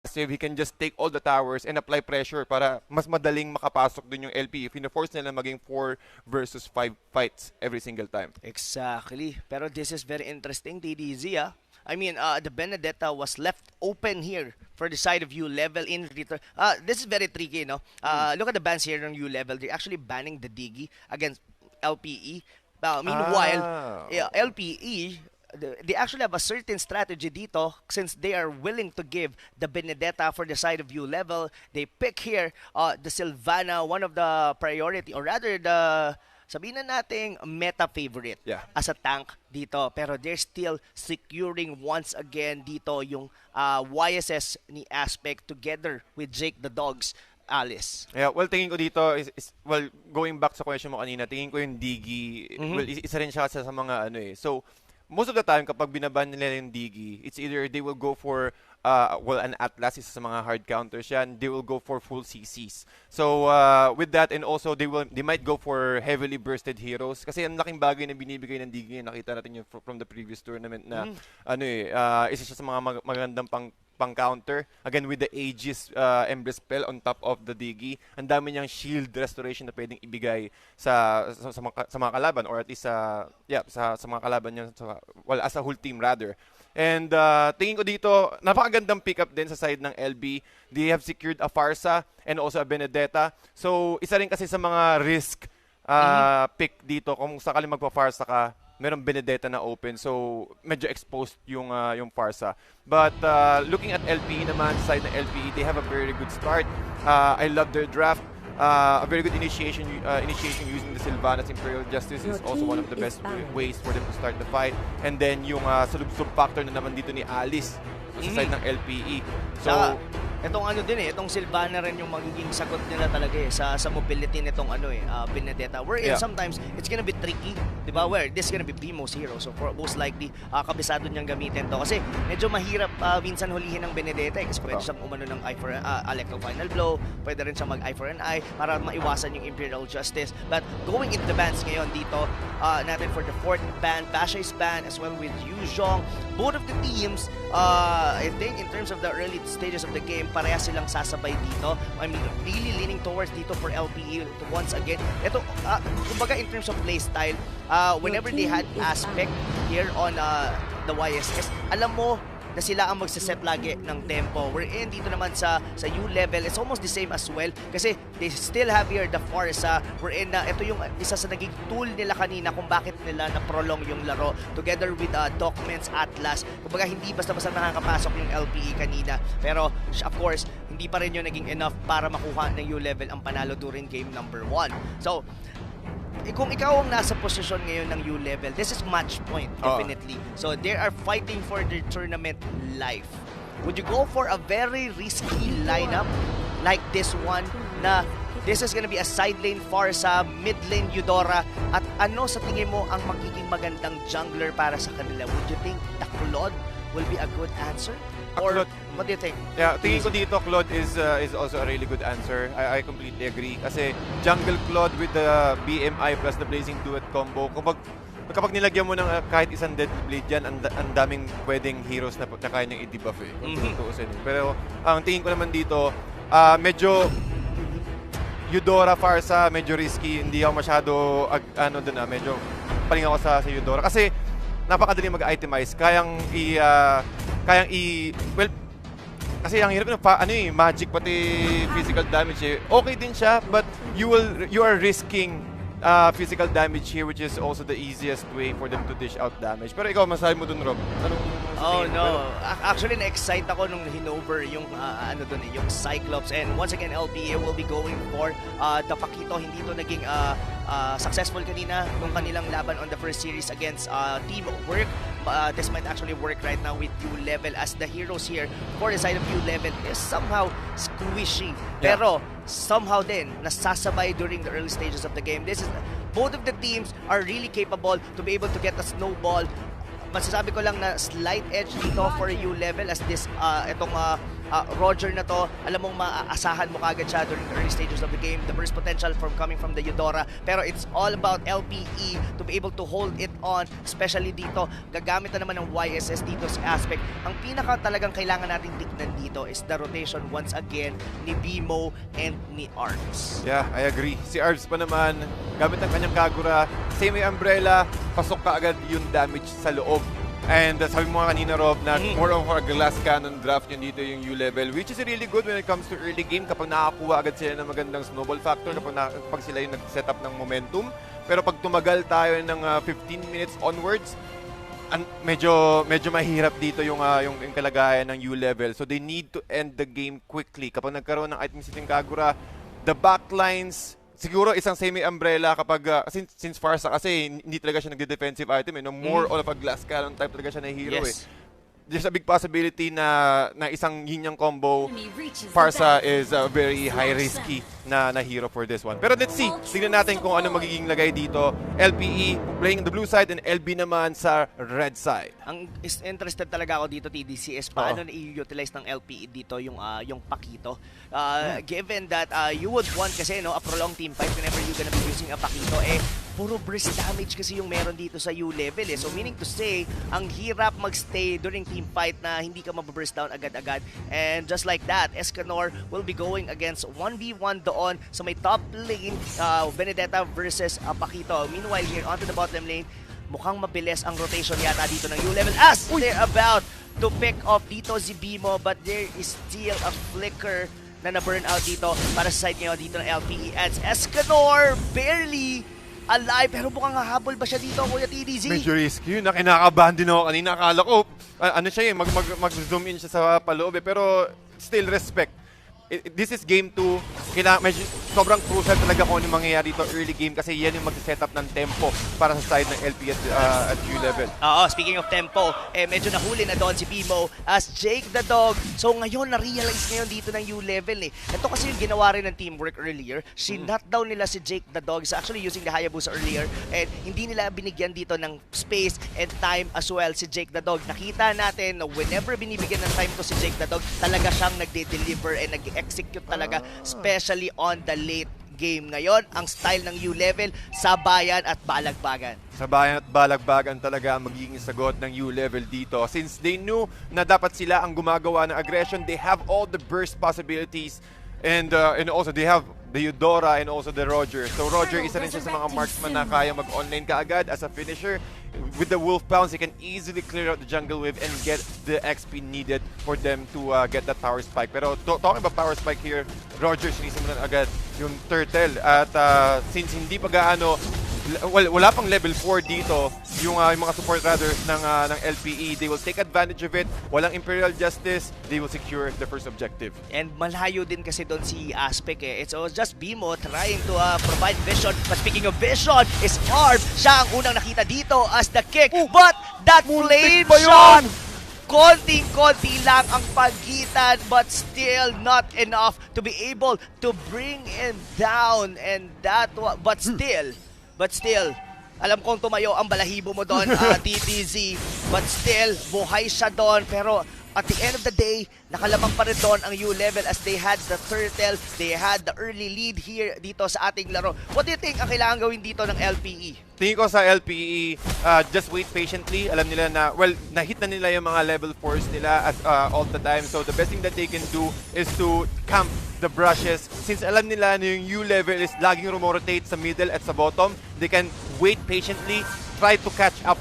passive, he can just take all the towers and apply pressure para mas madaling makapasok dun yung LP. Pina-force nila maging 4 versus 5 fights every single time. Exactly. Pero this is very interesting, DDZ, ah. I mean, the Benedetta was left open here for the side of U-Level in return. This is very tricky, no? Look at the bans here on U-Level. They're actually banning the Digi against LPE. Meanwhile, Ah. yeah, LPE, they actually have a certain strategy dito since they are willing to give the Benedetta for the side of U-Level. They pick here the Sylvana, one of the priority, or rather the sabihin na nating meta favorite Yeah. as a tank dito. Pero they're still securing once again dito yung YSS ni Aspect together with Jake the Dogs, Alice. Yeah, well, tingin ko dito well, going back sa question mo kanina, tingin ko yung Digi, well, isa rin siya sa mga ano eh. So, most of the time kapag binaban nila yung Digi, it's either they will go for well, an Atlas, isa sa mga hard counters yan, they will go for full CCs. So, with that, and also they might go for heavily bursted heroes kasi ang laking bagay na binibigay ng Digi, nakita natin yung from the previous tournament na ano eh, isa siya sa mga magandang pang-counter. Again, with the Aegis Emblem spell on top of the Digi, ang dami niyang shield restoration na pwedeng ibigay sa mga kalaban, or at least sa mga kalaban niya, well, as a whole team rather. And tingin ko dito, napakagandang pick-up din sa side ng LB. They have secured a Farsa and also a Benedetta. So, isa rin kasi sa mga risk pick dito. Kung sakaling magpa-Farsa ka, merong Benedetta na open. So, medyo exposed yung Farsa. But looking at LPE naman, side ng LPE, they have a very good start. I love their draft. A very good initiation using the Sylvanas Imperial Justice is also one of the best ways for them to start the fight. And then yung sulub-sub factor na naman dito ni Alice sa side ng LPE. So, Itong ano din itong Sylvana rin yung magiging sagot nila talaga sa mobility nitong Benedetta. Wherein sometimes it's gonna be tricky, di ba? Where this is gonna be BMO's hero. So for most likely, kabisado niyang gamitin to. Kasi medyo mahirap minsan hulihin ng Benedetta kasi pwede siyang umano ng eye for Electro Final Blow, pwede rin siyang mag-eye for an eye para maiwasan yung Imperial Justice. But going into the bans ngayon dito, natin for the 4th ban, Basha is banned as well with Yuzhong. Both of the teams, I think in terms of the early stages of the game, pareha silang sasabay dito. I mean, really leaning towards dito for LPE once again. Ito, kumbaga in terms of playstyle, whenever they had Aspect here on the YSS, alam mo na sila ang magsiset lagi ng tempo. Wherein dito naman sa U-Level, it's almost the same as well. Kasi they still have here the Farsa, wherein ito yung isa sa naging tool nila kanina kung bakit nila na-prolong yung laro together with Documents, Atlas. Kumbaga hindi basta-basta nakakapasok yung LPE kanina. Pero of course, hindi pa rin yung naging enough para makuha ng U-Level ang panalo during game number 1. So, kung ikaw ang nasa posisyon ngayon ng U-Level, this is match point, definitely. So, they are fighting for their tournament life. Would you go for a very risky lineup like this one na this is gonna be a side lane Farsa, mid lane Eudora, at ano sa tingin mo ang magiging magandang jungler para sa kanila? Would you think the Claude will be a good answer? Or what do you think? Yeah, tingin ko dito, Claude is also a really good answer. I completely agree. Kasi jungle Claude with the BMI plus the Blazing Duet combo, kapag nilagyan mo ng kahit isang Deadly Blade dyan, ang daming pwedeng heroes na kaya niyang i-debuff eh. Pero ang tingin ko naman dito, medyo Eudora Farsa, medyo risky. Hindi ako masyado, medyo paling ako sa Eudora. Kasi napakadali mag-itemize. Well, kasi ang hirap magic pati physical damage eh. Okay din siya, but you are risking physical damage here, which is also the easiest way for them to dish out damage. Pero ikaw, masabi mo dun, Rob? Oh no, actually na-excite ako nung hinover yung yung Cyclops, and once again LPA will be going for the Pakito. Hindi to naging successful kanina nung kanilang laban on the first series against Teamwork. This might actually work right now with U-Level as the heroes here for the side of U-Level is somehow squishy. Pero somehow din nasasabay during the early stages of the game. This is both of the teams are really capable to be able to get a snowball. Masasabi ko lang na slight edge dito for U-Level as this itong Roger na to, alam mong maaasahan mo kagad siya during the early stages of the game. The burst potential from coming from the Eudora. Pero it's all about LPE to be able to hold it on, especially dito. Gagamit na naman ng YSS dito sa aspect. Ang pinaka talagang kailangan nating tignan dito is the rotation once again ni Bimo and ni Arts. Yeah, I agree. Si Arts pa naman, gamit ang kanyang Kagura, same may umbrella, pasok ka agad yung damage sa loob. And sabi mo nga kanina, Rob, na more of a glass cannon draft yun dito yung U-level, which is really good when it comes to early game kapag nakakuha agad sila ng magandang snowball factor, kapag sila yung nag-set up ng momentum. Pero pag tumagal tayo ng 15 minutes onwards, medyo mahirap dito yung kalagayan ng U-level. So they need to end the game quickly. Kapag nagkaroon ng item sitting Kagura, the backlines, siguro isang semi-umbrella kapag, since Farsa kasi hindi talaga siya nagde-defensive item, more of a glass cannon type talaga siya na hero. Yes. There's a big possibility na isang yin-yang combo, Farsa is a very high-risky na hero for this one. Pero let's see, tignan natin kung ano magiging lagay dito. LPE playing the blue side and LB naman sa red side. Ang interested talaga ako dito, TDC, is paano na-utilize ng LPE dito yung Pakito. Given that you would want kasi a prolonged team fight whenever you're gonna be using a Pakito, puro burst damage kasi yung meron dito sa U-level. So meaning to say, ang hirap magstay during team fight na hindi ka mababurst down agad-agad. And just like that, Escanor will be going against 1v1 doon sa may top lane, Benedetta versus Pakito. Meanwhile here, onto the bottom lane, mukhang mabilis ang rotation yata dito ng U-level as they're about to pick off dito si Bimo, but there is still a flicker na na-burn out dito para sa side ngayon dito ng LPE. As Escanor barely alive, pero mukhang hahabol ba siya dito, Kuya TDZ? Medyo risky yun. Kinakabahan din ako kanina. Akala ko, mag-zoom in siya sa paloob. Pero still, respect. This is game 2. Medyo sobrang crucial talaga kung ano mangyayari dito early game kasi yan yung mag-set up ng tempo para sa side ng LP at U-level. Speaking of tempo, medyo nahuli na doon si Bimo as Jake the Dog. So ngayon, na-realize ngayon dito ng U-level. Ito kasi yung ginawa rin ng teamwork earlier. Sinut down nila si Jake the Dog. Is actually using the Hayabusa earlier. And hindi nila binigyan dito ng space and time as well si Jake the Dog. Nakita natin na whenever binibigyan ng time to si Jake the Dog, talaga siyang nagde-deliver and nag-execute talaga, especially on the late game. Ngayon, ang style ng U-level, sabayan at balagbagan. Sabayan at balagbagan talaga ang magiging sagot ng U-level dito. Since they knew na dapat sila ang gumagawa ng aggression, they have all the burst possibilities and also they have the Eudora and also the Roger. So Roger, isa rin siya sa mga marksman na kaya mag-online kaagad as a finisher. With the Wolf Pounds, he can easily clear out the jungle wave and get the XP needed for them to get that power spike. Pero talking about power spike here, Roger sinisimulan agad yung turtle. At since hindi pa gaano, wala pang level 4 dito, yung mga support runners ng LPE, they will take advantage of it. Walang Imperial Justice, they will secure the first objective. And malayo din kasi doon si Aspec. It's just Bimo trying to provide vision. But speaking of vision, is Arm. Siya ang unang nakita dito as the kick. But that flame shot, konting-konti lang ang pagitan, but still not enough to be able to bring him down. And but still, alam kong tumayo ang balahibo mo doon, TTZ. But still, buhay siya doon. Pero at the end of the day, nakalamang pa rin doon ang U-level as they had the turtle, they had the early lead here dito sa ating laro. What do you think ang kailangan gawin dito ng LPE? Tingin ko sa LPE, just wait patiently. Alam nila na, na-hit na nila yung mga level 4s nila at all the time. So the best thing that they can do is to camp the brushes. Since alam nila na yung U-level is laging rumorotate sa middle at sa bottom, they can wait patiently, try to catch up,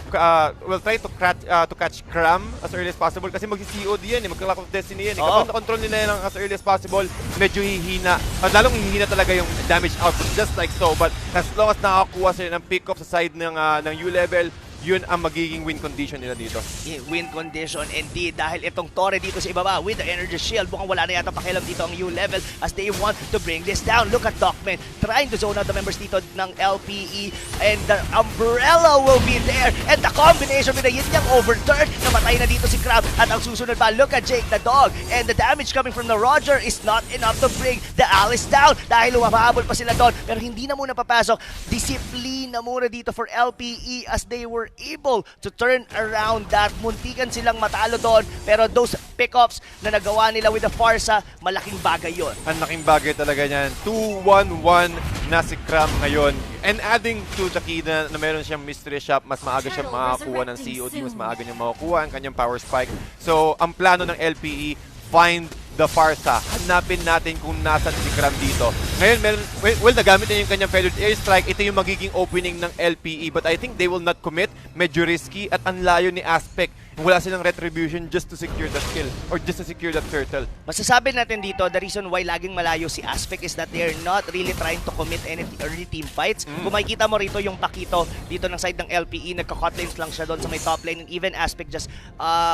to catch Cram as early as possible kasi magsi-COD yan, magka-Clock of Destiny yan. Kapag na-control nila yan as early as possible, medyo hihina. Lalong hihina talaga yung damage output, just like so. But as long as nakakuha sila ng pick-up sa side ng U-level, yun ang magiging win condition nila dito. Win condition indeed dahil itong Torre dito sa ibaba with the energy shield, mukhang wala na yata pakialam dito ang U-level as they want to bring this down. Look at Docman trying to zone out the members dito ng LPE and the umbrella will be there and the combination with the yin-yang overturn, namatay na dito si Crab at ang susunod pa, look at Jake the Dog and the damage coming from the Roger is not enough to bring the Alice down dahil humahabol pa sila doon pero hindi na muna papasok. Disiplina muna dito for LPE as they were were able to turn around that. Muntikan silang matalo doon, pero those pickups na nagawa nila with the Farsa, malaking bagay yon. Ang laking bagay talaga niyan. 2-1-1 na si Cram ngayon. And adding to the key na meron siyang mystery shop, mas maaga siya makakuha ng COD, mas maaga niya makakuha ang kanyang power spike. So, ang plano ng LPE, find the Farsa. Hanapin natin kung nasan si Cram dito. Ngayon, nagamit niya yung kanyang feathered airstrike. Ito yung magiging opening ng LPE. But I think they will not commit. Medyo risky at ang layo ni Aspect. Wala silang retribution just to secure the kill or just to secure that turtle. Masasabi natin dito, the reason why laging malayo si Aspect is that they're not really trying to commit any early team fights. Kung makikita mo rito yung Pakito dito ng side ng LPE, nagka-cutlines lang siya doon sa may top lane, and even Aspect just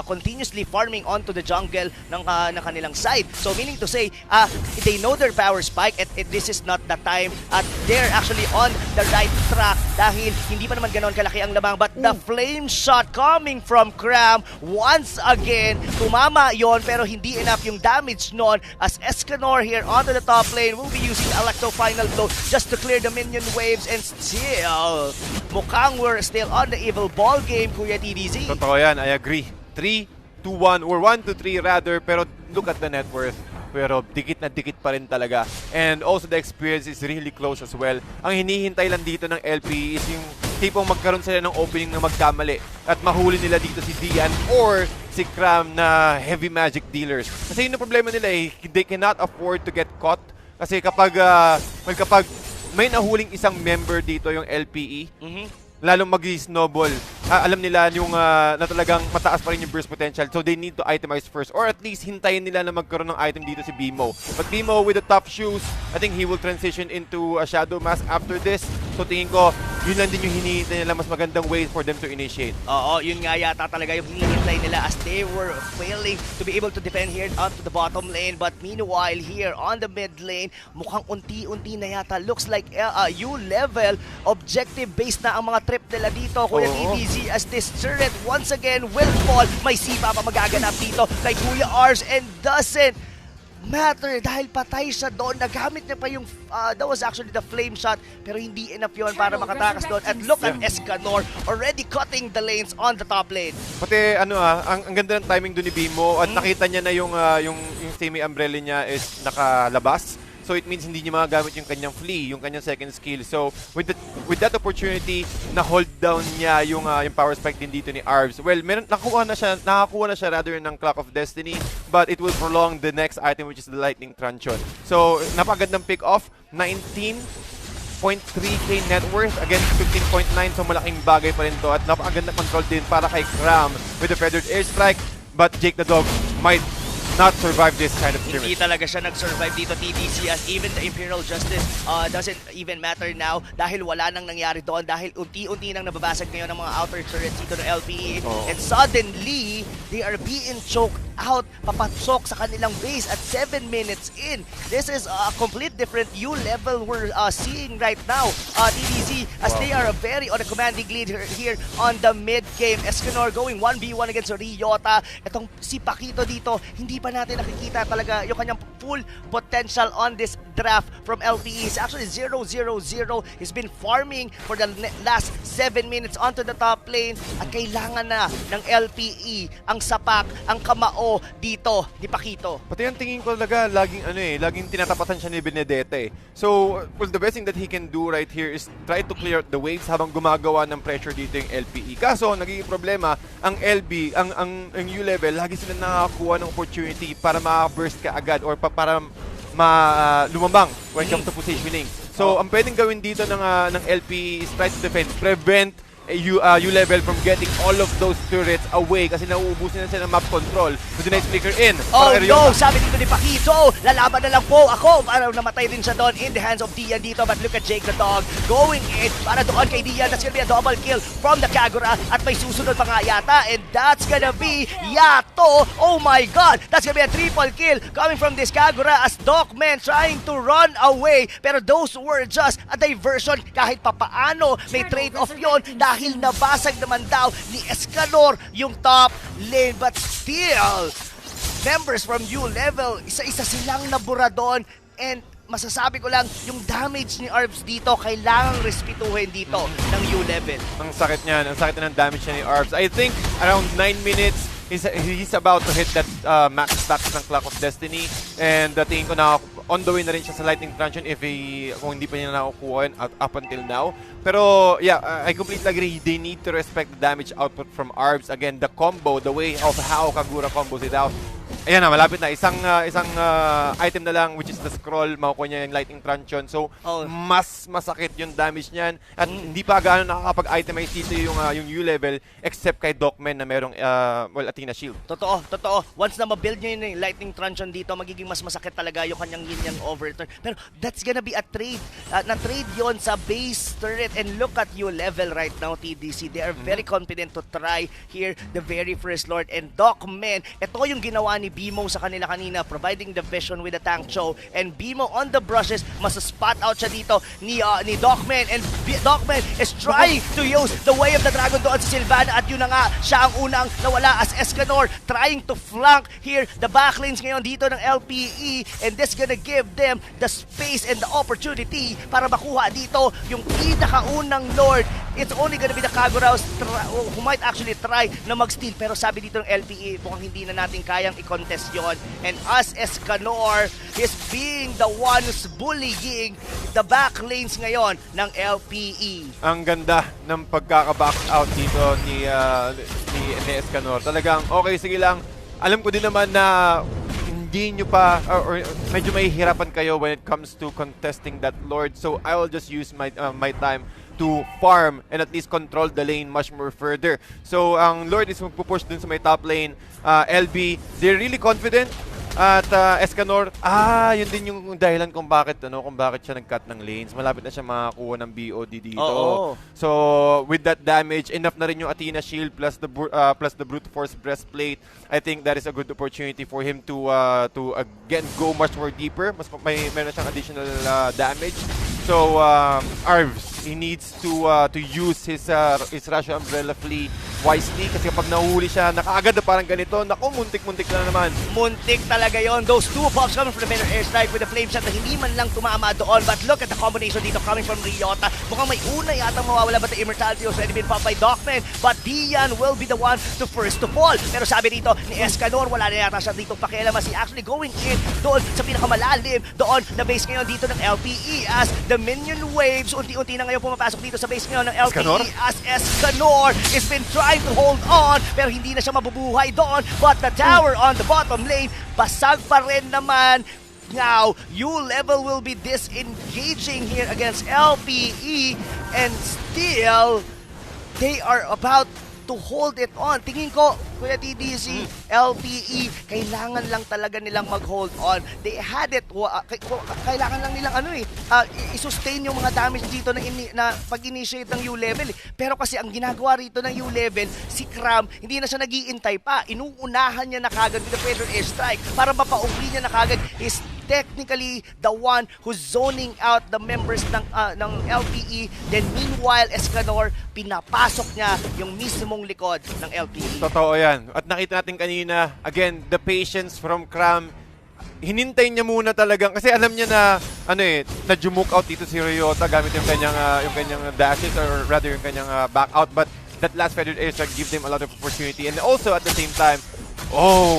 continuously farming onto the jungle ng kanilang side. So meaning to say, they know their power spike and this is not the time at they're actually on the right track dahil hindi pa naman ganoon kalaki ang lamang, but the flame shot coming from Cram once again, tumama yon pero hindi enough yung damage nun as Escanor here onto the top lane will be using Electro Final Blow just to clear the minion waves, and still mukhang we're still on the evil ball game, Kuya TDZ. Totoo yan, I agree. 3-2-1 or 1-3 rather, pero look at the net worth. Pero dikit na dikit pa rin talaga. And also the experience is really close as well. Ang hinihintay lang dito ng LP is yung tipong magkaroon sila ng opening na magkamali at mahuli nila dito si Dian or si Cram na heavy magic dealers. Kasi yun ang problema nila eh, they cannot afford to get caught. Kasi kapag may nahuling isang member dito yung LPE, lalong mag-snowball. Alam nila yung na talagang mataas pa rin yung burst potential. So they need to itemize first. Or at least hintayin nila na magkaroon ng item dito si Bimo. But Bimo with the tough shoes, I think he will transition into a Shadow Mask after this. So tingin ko, yun lang din yung hinihintay nila, mas magandang way for them to initiate. Oo, yun nga yata talaga yung hinihintay nila as they were failing to be able to defend here onto the bottom lane. But meanwhile, here on the mid lane, mukhang unti-unti na yata. Looks like U-level objective-based na ang mga trip nila dito, Kuya TDZ, as this turret once again will fall. May sipa pa magaganap dito kay Kuya Ars and doesn't matter dahil patay siya doon. Nagamit niya pa yung that was actually the flame shot pero hindi enough yun para makatakas doon. And look at Escanor already cutting the lanes on the top lane. Pati ang ganda ng timing doon ni Bimo at nakita niya na yung semi-umbrella niya is nakalabas. So it means hindi niya magagamit yung kanyang flee, yung kanyang second skill. So with that opportunity, na-hold down niya yung power spike din dito ni Arvs. Well, nakakuha na siya rather ng Clock of Destiny, but it will prolong the next item which is the Lightning Truncheon. So napagandang pick off, 19.3k net worth against 15.9, so malaking bagay pa rin to at napakaganda control din para kay Cram with the feathered airstrike, but Jake the Dog might not survive this kind of scrimmage. Hindi talaga siya nag-survive dito, TDC, as even the Imperial Justice doesn't even matter now dahil wala nang nangyari doon, dahil unti-unti nang nababasag ngayon ng mga outer turrets dito ng LPE. And suddenly, they are being choked out, papasok sa kanilang base at 7 minutes in. This is a complete different U-level we're seeing right now, TDC, as they are very on a commanding lead here on the mid-game. Escanor going 1v1 against Ryota. Itong si Pakito dito, hindi pa natin nakikita talaga yung kanyang full potential on this draft from LPE. It's actually 0-0-0. He's been farming for the last 7 minutes onto the top lane at kailangan na ng LPE ang sapak, ang kamao dito ni Pakito. Pati yung tingin ko talaga, laging tinatapatan siya ni Benedete. So, well, the best thing that he can do right here is try to clear out the waves habang gumagawa ng pressure dito yung LPE. Kaso, nagiging problema, ang LB, ang U-level, lagi sila nakakuha ng opportunity para ma-burst ka agad or para lumambang when it comes to positioning. So, ang pwedeng gawin dito ng LPE is try to defend, prevent U-level from getting all of those turrets away kasi nauubusin na sila ng map control. With the next flicker in. Oh no! Sabi dito ni Pakito, lalaban na lang po ako para namatay din siya doon in the hands of Dian dito. But look at Jake the Dog going in para doon kay Dian. That's gonna be a double kill from the Kagura at may susunod pa nga yata, and that's gonna be Yato. Oh my god! That's gonna be a triple kill coming from this Kagura as Dogman trying to run away. Pero those were just a diversion kahit papaano. May trade-off yon dahil nabasag naman daw ni Escanor yung top lane, but still members from U-level, isa-isa silang nabura doon, and masasabi ko lang, yung damage ni Arbs dito, kailangang respetuhin dito ng U-level. Ang sakit niyan. Ang sakit na ng damage niya ni Arbs. I think around 9 minutes, he's about to hit that max stacks ng Clock of Destiny. And tingin ko na on the way na rin siya sa Lightning Truncheon kung hindi pa niya nakukuha yun up until now. Pero yeah, I completely agree. They need to respect the damage output from Arbs. Again, the combo, the way of how Kagura combos it out. Ayan na, malapit na. Isang item na lang, which is the scroll. Makukuha niya yung Lightning Truncheon. So, mas masakit yung damage niyan. At hindi pa gaano nakakapag-itemize dito yung U-level except kay Docman na merong, Athena Shield. Totoo, totoo. Once na mabuild niya yung Lightning Truncheon dito, magiging mas masakit talaga yung kanyang yin-yang overturn. Pero that's gonna be a trade. Na-trade yon sa base turret. And look at U-level right now, TDC. They are very confident to try here the very first Lord. And Docman, ito yung ginawa ni Bimo sa kanila kanina, providing the vision with the tank show. And Bimo on the brushes, mas-spot out siya dito ni Docman. And Docman is trying to use the way of the dragon doon sa Sylvana. At yun na nga, siya ang unang nawala as Escanor trying to flank here the backlanes ngayon dito ng LPE. And this gonna give them the space and the opportunity para makuha dito yung pinakaunang Lord. It's only gonna be the Kagura's who might actually try na mag-steal. Pero sabi dito ng LPE, mukhang hindi na natin kayang i-contest yon. And as Escanor is being the one who's bullying the back lanes ngayon ng LPE. Ang ganda ng pagkaka-back out dito ni Escanor. Talagang, okay, sige lang. Alam ko din naman na hindi nyo pa, or medyo mahihirapan kayo when it comes to contesting that Lord. So, I will just use my time to farm and at least control the lane much more further. So, ang Lord is magpupush dun sa may top lane. LB, they're really confident. At Escanor, yun din yung dahilan kung bakit siya nag-cut ng lanes. Malapit na siya makakuha ng BOD dito. So, with that damage, enough na rin yung Athena Shield plus the Brute Force Breastplate. I think that is a good opportunity for him to again go much more deeper. Meron siyang additional damage. So, Arvs, he needs to use his Rasha Umbrella Flea wisely kasi kapag nahuhuli siya, nakaagad na parang ganito, naku, muntik-muntik na naman. Muntik talaga yon. Those two pops coming from the middle airstrike with the flame shot na hindi man lang tumama doon. But look at the combination dito coming from Ryota. Mukhang may una yata mawawala, but the immortality was already been popped by Docman. But Dian will be the one to first to fall. Pero sabi dito ni Escanor, wala na yata siya dito pakialam. He actually going in doon sa pinakamalalim doon na base ngayon dito ng LPE as the minion waves unti-unti na ngayon pumapasok dito sa base ngayon ng LPE Escanor? as Escanor has been trying to hold on pero hindi na siya mabubuhay doon. But the tower on the bottom lane, basag pa rin naman. Now, U-level will be disengaging here against LPE and still they are about to hold it on. Tingin ko, Kuya TDC, LPE, kailangan lang talaga nilang mag-hold on. They had it, kailangan lang nilang i-sustain yung mga damage dito na pag-initiate ng U-level. Pero kasi ang ginagawa rito ng U-level, si Cram, hindi na siya nag-iintay pa. Inuunahan niya na kagad with the Federal Airstrike para mapaungli niya na kagad is technically the one who's zoning out the members ng LPE. Then meanwhile, Escanor, pinapasok niya yung mismong likod ng LPE. Totoo yan. At nakita natin kanina, again, the patience from Cram. Hinintay niya muna talagang, kasi alam niya na, na-jumook out dito si Ryota gamit yung kanyang dashes, or rather yung kanyang back out. But that last feathered airstrike gives them a lot of opportunity. And also at the same time,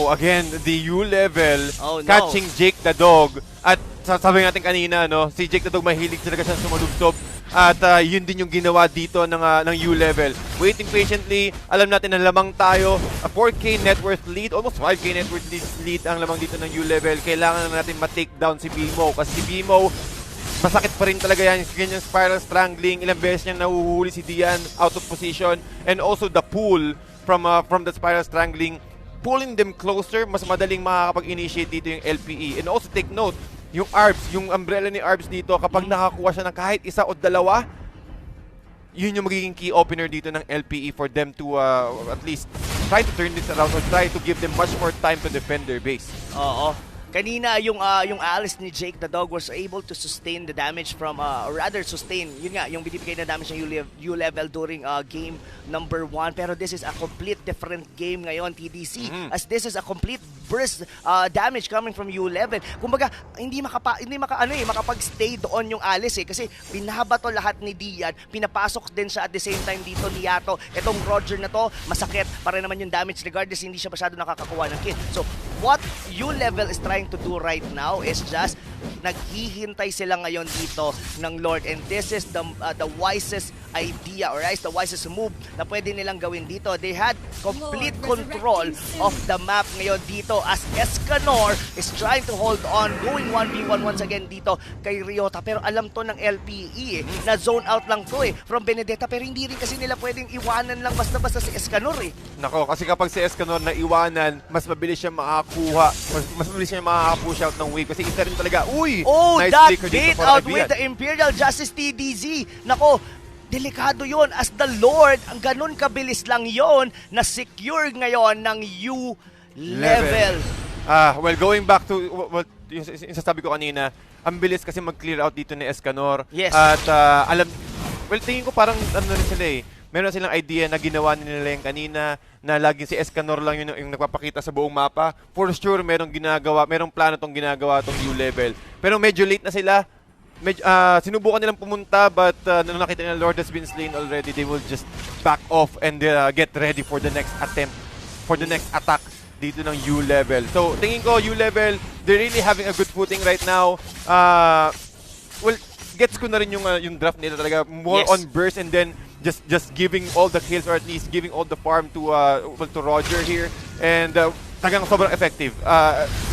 again, the U-level, catching Jake the Dog. At sabi natin kanina, si Jake the Dog mahilig talaga siya sumalubsob. At yun din yung ginawa dito ng U-level. Waiting patiently, alam natin na lamang tayo. A 4K net worth lead, almost 5K net worth lead ang lamang dito ng U-level. Kailangan na natin ma-take down si Bimo. Kasi si Bimo, masakit pa rin talaga yan. Yung spiral strangling, ilang beses niyang nahuhuli si Dian out of position. And also the pull from the spiral strangling, pulling them closer, mas madaling makakapag-initiate dito yung LPE. And also take note, yung Arbs, yung umbrella ni Arbs dito, kapag nakakuha siya ng kahit isa o dalawa, yun yung magiging key opener dito ng LPE for them to at least try to turn this around or try to give them much more time to defend their base. Oo. Kanina yung Alice ni Jake the Dog was able to sustain the damage from or rather sustain yun nga yung binibigay na damage ng U-level during game number 1, pero this is a complete different game ngayon, TDC, as this is a complete burst damage coming from U-level. Kumbaga hindi makapag-stay doon yung Alice kasi binabato lahat ni Dian, pinapasok din siya at the same time dito ni Yato. Etong Roger na to masakit para naman yung damage regardless hindi siya masyado nakakakuha ng kill. So what U-level is trying to do right now is just naghihintay sila ngayon dito ng Lord, and this is the wisest idea or the wisest move na pwede nilang gawin dito. They had complete control of the map ngayon dito as Escanor is trying to hold on, going 1v1 once again dito kay Ryota, pero alam to ng LPE na zone out lang to from Benedetta, pero hindi rin kasi nila pwedeng iwanan lang basta-basta si Escanor Nako, kasi kapag si Escanor na iwanan, mas mabilis siya makakuha, mas mabilis siya makaka-push out ng wave kasi isa rin talaga, nice that flicker bait dito out for with the Imperial Justice TDZ. Nako, delikado yon as the Lord, ang ganun kabilis lang yon na secure ngayon ng U-level. Well, going back to yung sasabi ko kanina, ang bilis kasi mag-clear out dito ni Escanor. Yes. At tingin ko parang rin sila meron silang idea na ginawa nila yung kanina na laging si Escanor lang yung nagpapakita sa buong mapa. For sure, merong plano tong ginagawa tong U-level. Pero medyo late na sila. Sinubukan nilang pumunta but nung nakita nila Lord has been slain already, they will just back off and get ready for the next attempt, for the next attack dito ng U-level. So, tingin ko U-level, they're really having a good footing right now. Well, gets ko na rin yung draft nila talaga. More on burst and then just giving all the kills or at least giving all the farm to Roger here, and talagang sobrang effective.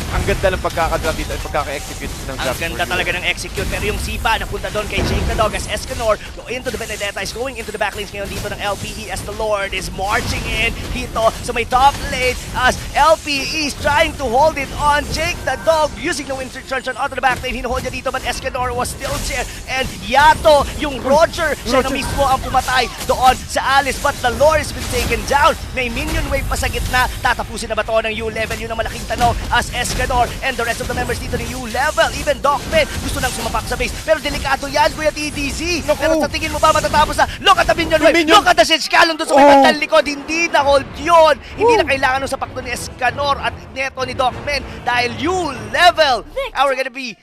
Ang ganda ng pagkakadraft dito at pagkaka-execute ng draft. Ang ganda talaga ng execute, pero yung Sipa napunta doon kay Jake the Dog as Escanor go into the Benedetta is going into the backlinks ngayon dito ng LPE as the Lord is marching in dito sa may top lane as LPE is trying to hold it on. Jake the Dog using the Winter Truncheon onto the backlane, hinuhold niya dito but Escanor was still there, and Yato, yung Roger, siya na mismo ang pumatay doon sa Alice, but the Lord has been taken down. May minion wave pa sa gitna, tatapusin na ba to ng U-level? Yun ang malaking tanong as Escanor and the rest of the members dito ng U-level, even Docman gusto nang sumapak sa base, pero delikado yan, Kuya TDZ. Pero sa tingin mo ba matatapos na? Look at the minion wave, look at the Sitchkalon doon sa may bandang likod, hindi na hold yun, hindi na kailangan ng sapak doon ni Escanor at neto ni Docman dahil U-level are gonna be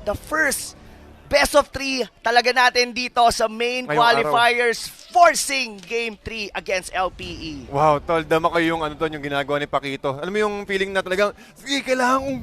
the first best of 3 talaga natin dito sa main qualifiers, forcing Game 3 against LPE. Wow, tol, dama ko yung yung ginagawa ni Paquito. Alam mo yung feeling na talagang, sige, kailangan kong